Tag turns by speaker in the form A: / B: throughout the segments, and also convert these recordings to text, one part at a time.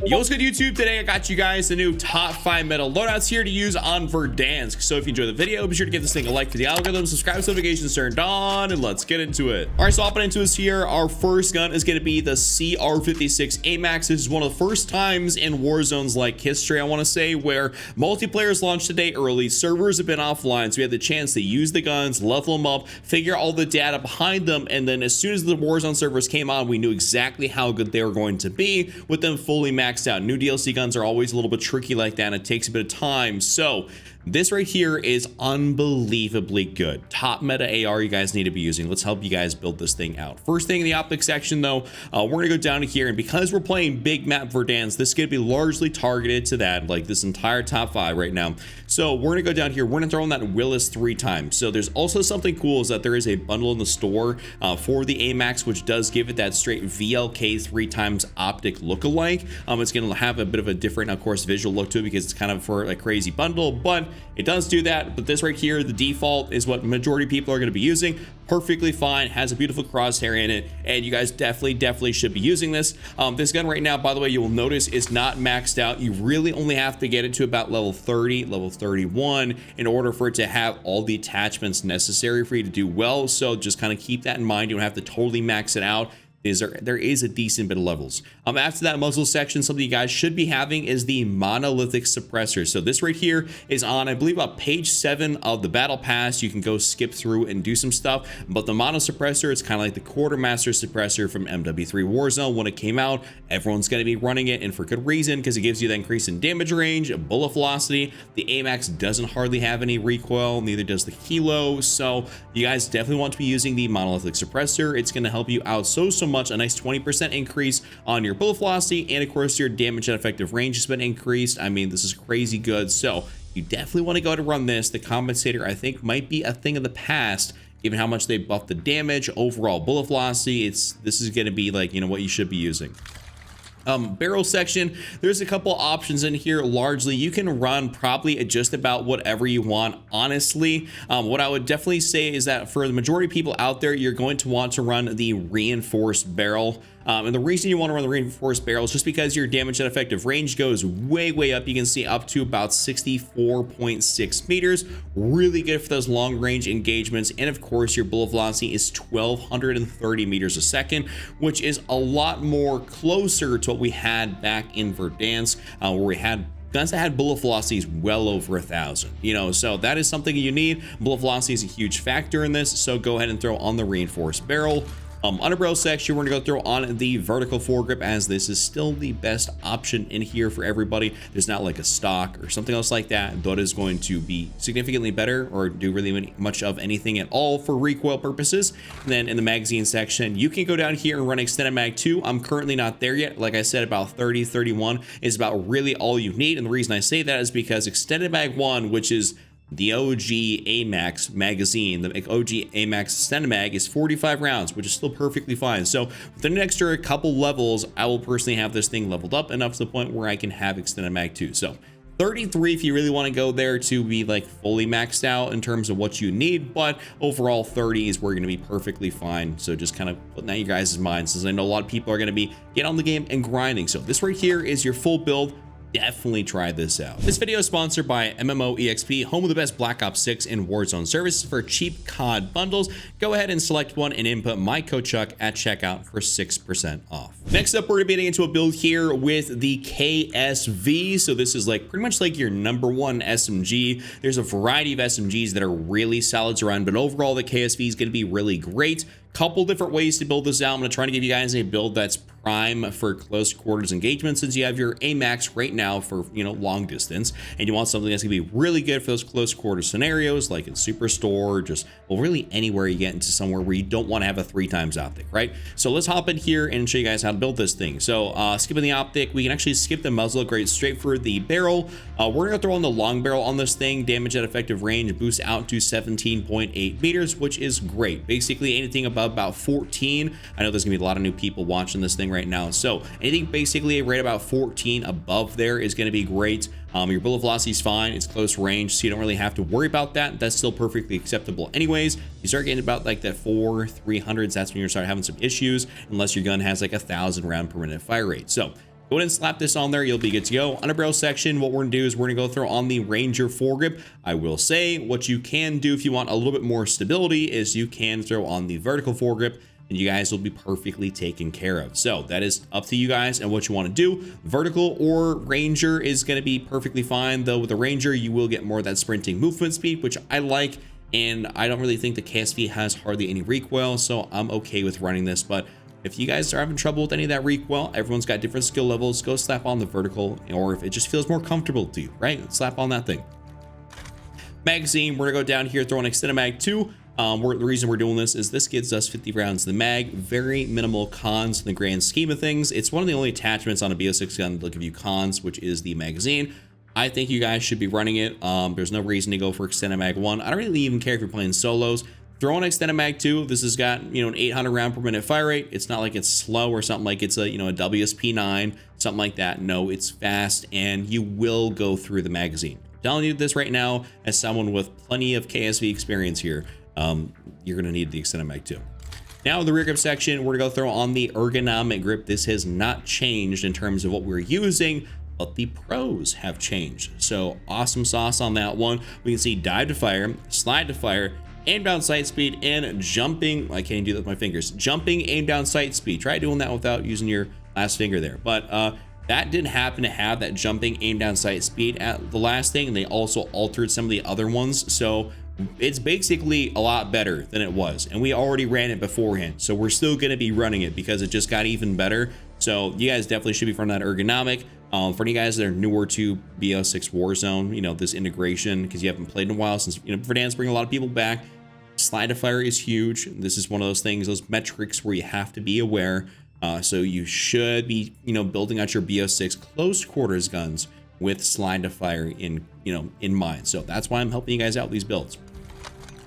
A: Yo, what's good, YouTube? Today I got you guys the new top 5 meta loadouts here to use on Verdansk. So if you enjoyed the video, be sure to give this thing a like for the algorithm, subscribe, notifications turned on, and let's get into it. All right, so hopping into this here, our first gun is going to be the CR56 AMAX. This is one of the first times in Warzone's like history, I want to say, where multiplayers launched today early, servers have been offline, so we had the chance to use the guns, level them up, figure all the data behind them, and then as soon as the Warzone servers came on, we knew exactly how good they were going to be with them fully maxed out. New DLC guns are always a little bit tricky like that, and it takes a bit of time. So this right here is unbelievably good. Top meta AR you guys need to be using. Let's help you guys build this thing out. First thing in the optics section though, we're gonna go down to here, and because we're playing big map Verdansk, this is gonna be largely targeted to that, like this entire top 5 right now. So we're gonna go down here, we're gonna throw in that Willis 3 times. So there's also something cool is that there is a bundle in the store for the AMAX, which does give it that straight VLK 3 times optic lookalike. It's gonna have a bit of a different, of course, visual look to it because it's kind of for a crazy bundle, but it does do that. But this right here, the default is what majority of people are going to be using. Perfectly fine, has a beautiful crosshair in it, and you guys definitely should be using this. This gun right now, by the way, you will notice is not maxed out. You really only have to get it to about level 30, level 31 in order for it to have all the attachments necessary for you to do well. So just kind of keep that in mind. You don't have to totally max it out. There is a decent bit of levels. After that muzzle section, something you guys should be having is the monolithic suppressor. So this right here is on, I believe, page 7 of the battle pass. You can go skip through and do some stuff, but the mono suppressor, it's kind of like the quartermaster suppressor from MW3 Warzone. When it came out, everyone's going to be running it, and for good reason, because it gives you the increase in damage range, bullet velocity. The AMAX doesn't hardly have any recoil, neither does the Kilo, so you guys definitely want to be using the monolithic suppressor. It's going to help you out so much. A nice 20% increase on your bullet velocity, and of course your damage and effective range has been increased. I mean, this is crazy good, so you definitely want to go ahead and run this. The compensator, I think, might be a thing of the past given how much they buffed the damage, overall bullet velocity. This is going to be like, you know, what you should be using. Barrel section, there's a couple options in here. Largely you can run probably just about whatever you want, honestly. What I would definitely say is that for the majority of people out there, you're going to want to run the reinforced barrel. And the reason you want to run the reinforced barrel is just because your damage and effective range goes way up. You can see up to about 64.6 meters. Really good for those long range engagements. And of course, your bullet velocity is 1230 meters a second, which is a lot more closer to what we had back in Verdansk, where we had guns that had bullet velocities well over 1,000, you know, so that is something you need. Bullet velocity is a huge factor in this, so go ahead and throw on the reinforced barrel. Underbarrel section, we're gonna go throw on the vertical foregrip, as this is still the best option in here for everybody. There's not like a stock or something else like that that is going to be significantly better or do really much of anything at all for recoil purposes. And then in the magazine section, you can go down here and run extended mag 2. I'm currently not there yet. Like I said, about 30, 31 is about really all you need. And the reason I say that is because extended mag 1, which is the OG AMAX magazine, the OG AMAX extended mag, is 45 rounds, which is still perfectly fine. So within an extra couple levels, I will personally have this thing leveled up enough to the point where I can have extended mag 2. So 33 if you really want to go there to be like fully maxed out in terms of what you need, but overall 30 is where you're going to be perfectly fine. So just kind of putting that in your guys' minds, since I know a lot of people are going to be getting on the game and grinding. So this right here is your full build. Definitely try this out. This video is sponsored by MMOEXP, home of the best Black Ops 6 and Warzone services for cheap COD bundles. Go ahead and select one and input my code Chuck at checkout for 6% off. Next up, we're gonna be getting into a build here with the KSV. So this is like pretty much like your #1 SMG. There's a variety of SMGs that are really solid to run, but overall the KSV is gonna be really great. Couple different ways to build this out. I'm going to try to give you guys a build that's prime for close quarters engagement, since you have your AMAX right now for, you know, long distance, and you want something that's going to be really good for those close quarter scenarios, like in Superstore, just, well, really anywhere you get into somewhere where you don't want to have a 3 times optic, right? So let's hop in here and show you guys how to build this thing. So skipping the optic, we can actually skip the muzzle, great straight for the barrel. We're going to throw in the long barrel on this thing. Damage at effective range boosts out to 17.8 meters, which is great. Basically anything above about 14. I know there's gonna be a lot of new people watching this thing right now, so anything basically right about 14 above there is gonna be great. Your bullet velocity is fine, it's close range, so you don't really have to worry about that. That's still perfectly acceptable anyways. You start getting about like that 300s, that's when you start having some issues, unless your gun has like 1,000 round per minute fire rate. So Go ahead and slap this on there. You'll be good to go. On a barrel section, what we're gonna do is we're gonna go throw on the Ranger foregrip. I will say what you can do if you want a little bit more stability is you can throw on the vertical foregrip, and you guys will be perfectly taken care of. So that is up to you guys and what you want to do. Vertical or Ranger is going to be perfectly fine, though with the Ranger you will get more of that sprinting movement speed, which I like, and I don't really think the KSV has hardly any recoil, so I'm okay with running this. But if you guys are having trouble with any of that recoil, everyone's got different skill levels, go slap on the vertical, or if it just feels more comfortable to you, right, slap on that thing. Magazine, we're gonna go down here, throw an extended mag 2. The reason we're doing this is this gives us 50 rounds in the mag. Very minimal cons in the grand scheme of things. It's one of the only attachments on a BO6 gun that'll give you cons, which is the magazine. I think you guys should be running it. There's no reason to go for extended mag 1. I don't really even care if you're playing solos. Throw an extended mag 2. This has got, you know, an 800 round per minute fire rate. It's not like it's slow or something like it's a, you know, a WSP9, something like that. No, it's fast, and you will go through the magazine. I'm telling you this right now as someone with plenty of KSV experience here. You're gonna need the extended mag 2. Now in the rear grip section, we're gonna go throw on the ergonomic grip. This has not changed in terms of what we're using, but the pros have changed. So awesome sauce on that one. We can see dive to fire, slide to fire, aim down sight speed, and jumping. I can't do that with my fingers. Jumping, aim down sight speed. Try doing that without using your last finger there. But that didn't happen to have that jumping, aim down sight speed at the last thing, and they also altered some of the other ones. So it's basically a lot better than it was, and we already ran it beforehand, so we're still going to be running it because it just got even better. So you guys definitely should be running that ergonomic. For you guys that are newer to BO6 Warzone, you know, this integration, because you haven't played in a while, since, you know, Verdansk bring a lot of people back. Slide to fire is huge. This is one of those things, those metrics where you have to be aware. So you should be, you know, building out your BO6 close quarters guns with slide to fire in, you know, in mind. So that's why I'm helping you guys out with these builds.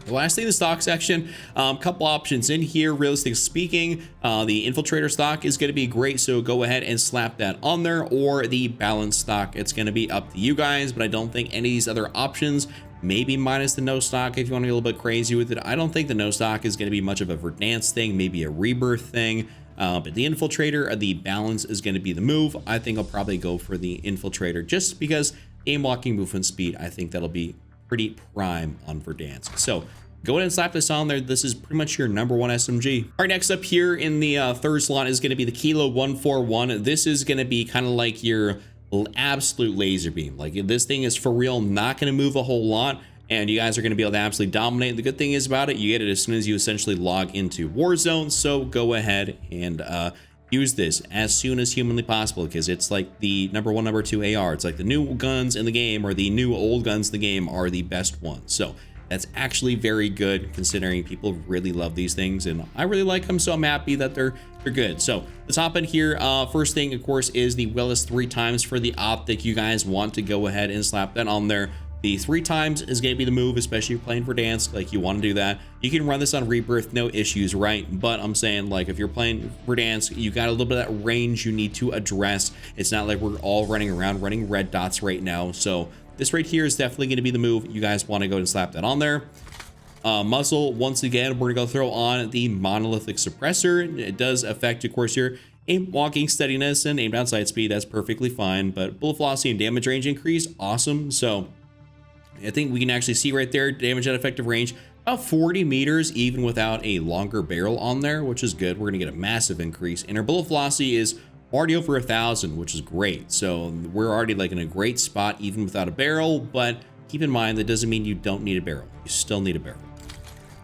A: The last thing, the stock section, couple options in here. Realistically speaking, the infiltrator stock is going to be great, so go ahead and slap that on there, or the balance stock. It's going to be up to you guys, but I don't think any of these other options, maybe minus the no stock if you want to get a little bit crazy with it. I don't think the no stock is going to be much of a Verdansk thing, maybe a rebirth thing. But the infiltrator, the balance is going to be the move. I think I'll probably go for the infiltrator just because aim locking movement speed, I think that'll be pretty prime on Verdansk. So go ahead and slap this on there. This is pretty much your #1 SMG. All right, next up here in the third slot is going to be the Kilo 141. This is going to be kind of like your absolute laser beam. Like, this thing is for real, not going to move a whole lot, and you guys are going to be able to absolutely dominate. The good thing is about it, you get it as soon as you essentially log into Warzone. So go ahead and use this as soon as humanly possible, because it's like the #1, #2 AR. It's like the new guns in the game, or the new old guns in the game, are the best ones. So that's actually very good, considering people really love these things, and I really like them, so I'm happy that they're good. So let's hop in here. First thing, of course, is the Willis 3 times for the optic. You guys want to go ahead and slap that on there. The 3 times is going to be the move, especially if you're playing Verdansk. Like, you want to do that. You can run this on Rebirth, no issues, right? But I'm saying, like, if you're playing Verdansk, you got a little bit of that range you need to address. It's not like we're all running around running red dots right now. So this right here is definitely going to be the move. You guys want to go and slap that on there. Muzzle, once again, we're going to go throw on the monolithic suppressor. It does affect, of course, your aim walking steadiness and aim down sight speed. That's perfectly fine. But bullet velocity and damage range increase, awesome. So I think we can actually see right there, damage at effective range, about 40 meters, even without a longer barrel on there, which is good. We're going to get a massive increase. And our bullet velocity is already over 1,000, which is great. So we're already like in a great spot, even without a barrel. But keep in mind, that doesn't mean you don't need a barrel. You still need a barrel.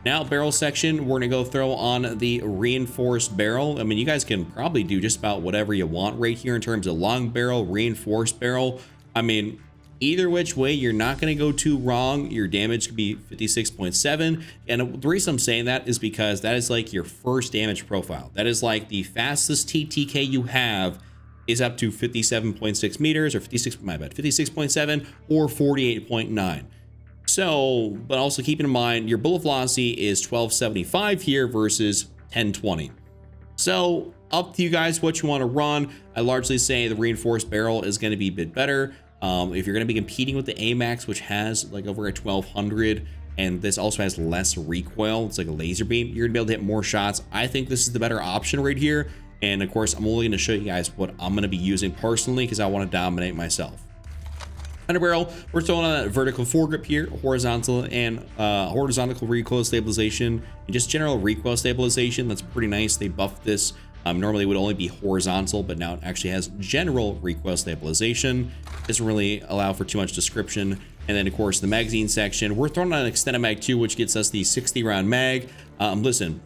A: Now, barrel section, we're going to go throw on the reinforced barrel. I mean, you guys can probably do just about whatever you want right here in terms of long barrel, reinforced barrel. I mean, either which way, you're not going to go too wrong. Your damage could be 56.7. And the reason I'm saying that is because that is like your first damage profile. That is like the fastest TTK you have is up to 57.6 meters, or 56.7 or 48.9. So, but also keep in mind, your bullet velocity is 1275 here versus 1020. So up to you guys what you want to run. I largely say the reinforced barrel is going to be a bit better. If you're going to be competing with the AMAX, which has like over a 1200, and this also has less recoil, it's like a laser beam, you're gonna be able to hit more shots. I think this is the better option right here. And of course, I'm only going to show you guys what I'm going to be using personally because I want to dominate myself. Under barrel, we're throwing on that vertical foregrip here, horizontal and horizontal recoil stabilization, and just general recoil stabilization. That's pretty nice. They buffed this. Normally it would only be horizontal, but now it actually has general recoil stabilization. Doesn't really allow for too much description. And then of course the magazine section, we're throwing on an extended mag 2, which gets us the 60 round mag. Listen,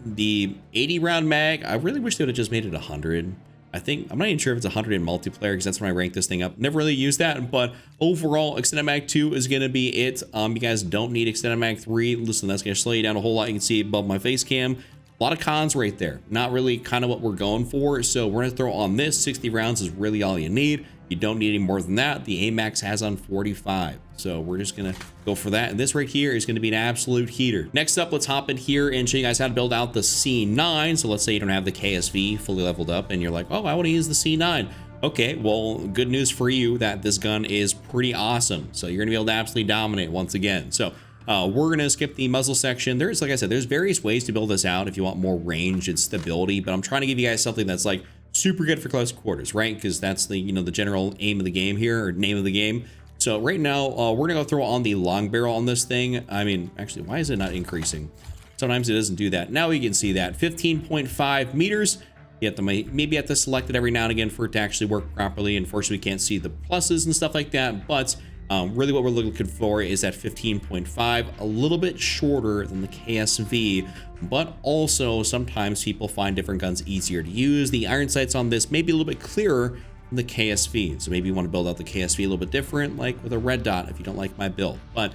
A: the 80 round mag, I really wish they would have just made it 100. I'm not even sure if it's 100 in multiplayer because that's when I rank this thing up. Never really used that, but overall, Extended Mag 2 is going to be it. You guys don't need Extended Mag 3. Listen, that's going to slow you down a whole lot. You can see above my face cam. A lot of cons right there. Not really kind of what we're going for. So we're going to throw on this. 60 rounds is really all you need. You don't need any more than that. The AMAX has on 45. So we're just going to go for that. And this right here is going to be an absolute heater. Next up, let's hop in here and show you guys how to build out the C9. So let's say you don't have the KSV fully leveled up and you're like, oh, I want to use the C9. Okay, well, good news for you that this gun is pretty awesome. So you're going to be able to absolutely dominate once again. So we're going to skip the muzzle section. There's, like I said, there's various ways to build this out if you want more range and stability, but I'm trying to give you guys something that's like super good for close quarters, right? Because that's the, you know, the general aim of the game here, or name of the game. So right now, we're going to go throw on the long barrel on this thing. I mean, actually, why is it not increasing? Sometimes it doesn't do that. Now you can see that 15.5 meters. You have to maybe have to select it every now and again for it to actually work properly. Unfortunately, we can't see the pluses and stuff like that, but really what we're looking for is that 15.5, a little bit shorter than the KSV, but also sometimes people find different guns easier to use. The iron sights on this may be a little bit clearer than the KSV, so maybe you want to build out the KSV a little bit different, like with a red dot if you don't like my build. But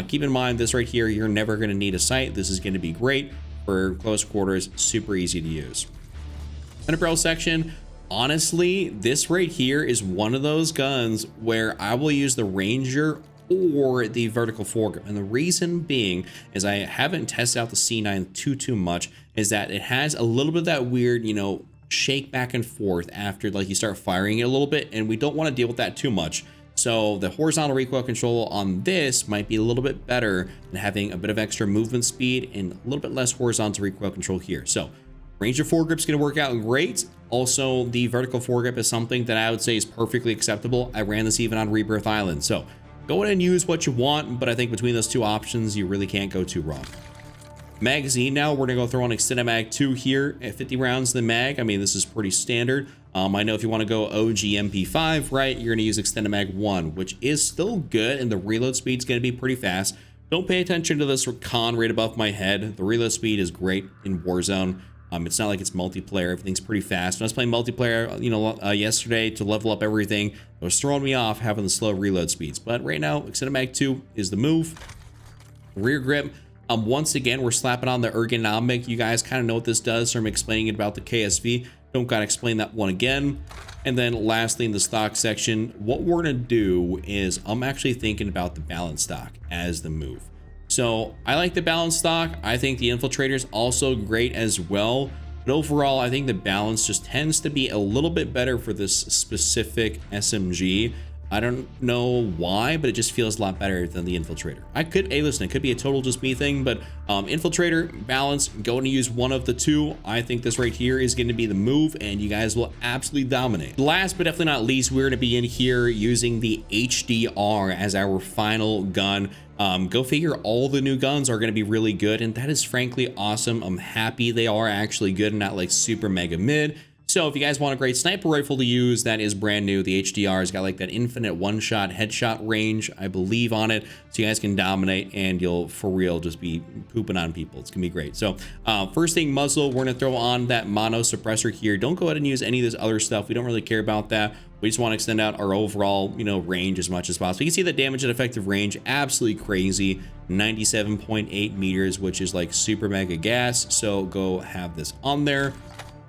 A: keep in mind, this right here, you're never going to need a sight. This is going to be great for close quarters, super easy to use. Under barrel section, honestly, this right here is one of those guns where I will use the Ranger or the vertical foregrip. And the reason being is I haven't tested out the C9 too much, is that it has a little bit of that weird, you know, shake back and forth after like you start firing it a little bit, and we don't want to deal with that too much. So the horizontal recoil control on this might be a little bit better than having a bit of extra movement speed and a little bit less horizontal recoil control here. So Ranger foregrip is going to work out great. Also, the vertical foregrip is something that I would say is perfectly acceptable. I ran this even on Rebirth Island. So go ahead and use what you want, but I think between those two options, you really can't go too wrong. Magazine now, we're going to go throw on Extended Mag 2 here at 50 rounds in the mag. I mean, this is pretty standard. I know if you want to go OG MP5, right, you're going to use Extended Mag 1, which is still good, and the reload speed is going to be pretty fast. Don't pay attention to this con right above my head. The reload speed is great in Warzone. It's not like it's multiplayer. Everything's pretty fast. When I was playing multiplayer, you know, yesterday to level up everything, it was throwing me off having the slow reload speeds. But right now, Extended Mag 2 is the move. Rear grip. Once again, we're slapping on the ergonomic. You guys kind of know what this does, so I'm explaining it about the KSV. Don't gotta explain that one again. And then lastly, in the stock section, what we're gonna do is I'm actually thinking about the balance stock as the move. So I like the balance stock. I think the infiltrator is also great as well. But overall, I think the balance just tends to be a little bit better for this specific SMG. I don't know why, but it just feels a lot better than the infiltrator. Hey, listen, it could be a total just me thing, but infiltrator, balance, going to use one of the two. I think this right here is going to be the move, and you guys will absolutely dominate. Last but definitely not least, we're going to be in here using the HDR as our final gun. Go figure, all the new guns are going to be really good, and that is frankly awesome. I'm happy they are actually good and not like super mega mid. So if you guys want a great sniper rifle to use, that is brand new. The HDR has got like that infinite one-shot headshot range, I believe, on it. So you guys can dominate, and you'll for real just be pooping on people. It's gonna be great. So first thing, muzzle, we're gonna throw on that mono suppressor here. Don't go ahead and use any of this other stuff. We don't really care about that. We just want to extend out our overall, you know, range as much as possible. You can see the damage and effective range, absolutely crazy. 97.8 meters, which is like super mega gas. So go have this on there.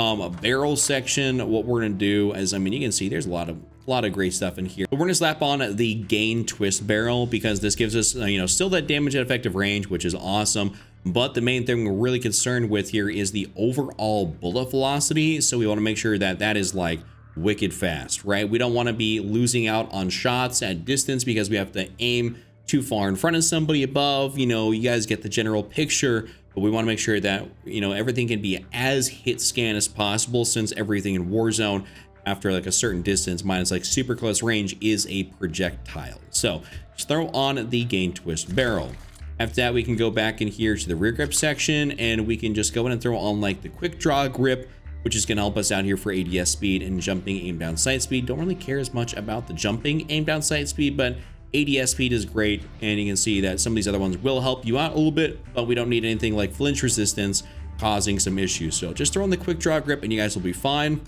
A: A barrel section, what we're gonna do is, I mean, you can see there's a lot of great stuff in here, but we're gonna slap on the gain twist barrel because this gives us, you know, still that damage and effective range, which is awesome. But the main thing we're really concerned with here is the overall bullet velocity. So we want to make sure that that is like wicked fast, right? We don't want to be losing out on shots at distance because we have to aim too far in front of somebody above. You know, you guys get the general picture. but we want to make sure that, you know, everything can be as hit scan as possible, since everything in Warzone after like a certain distance minus like super close range is a projectile. So just throw on the gain twist barrel. After that, we can go back in here to the rear grip section, and we can just go in and throw on like the quick draw grip, which is going to help us out here for ADS speed and jumping aim down sight speed. Don't really care as much about the jumping aim down sight speed, but ADS speed is great, and you can see that some of these other ones will help you out a little bit, but we don't need anything like flinch resistance causing some issues. So just throw on the quick draw grip and you guys will be fine.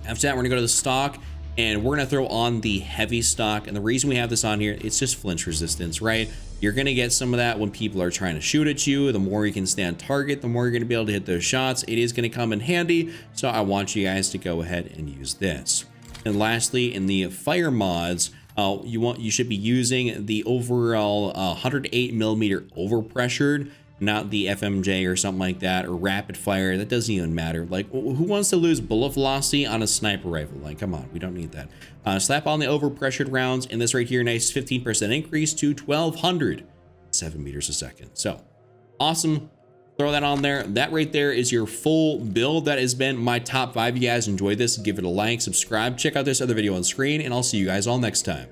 A: After that, we're gonna go to the stock, and we're gonna throw on the heavy stock. And the reason we have this on here, it's just flinch resistance, right? You're gonna get some of that when people are trying to shoot at you. The more you can stay on target, the more you're gonna be able to hit those shots. It is gonna come in handy, so I want you guys to go ahead and use this. And lastly, in the fire mods, you should be using the overall 108mm overpressured, not the FMJ or something like that, or rapid fire. That doesn't even matter. Like, who wants to lose bullet velocity on a sniper rifle? Like, come on, we don't need that. Slap on the overpressured rounds, and this right here, nice 15% increase to 1207 meters a second. So awesome. Throw that on there. That right there is your full build. That has been my top 5. If you guys enjoyed this, give it a like, subscribe, check out this other video on screen, and I'll see you guys all next time.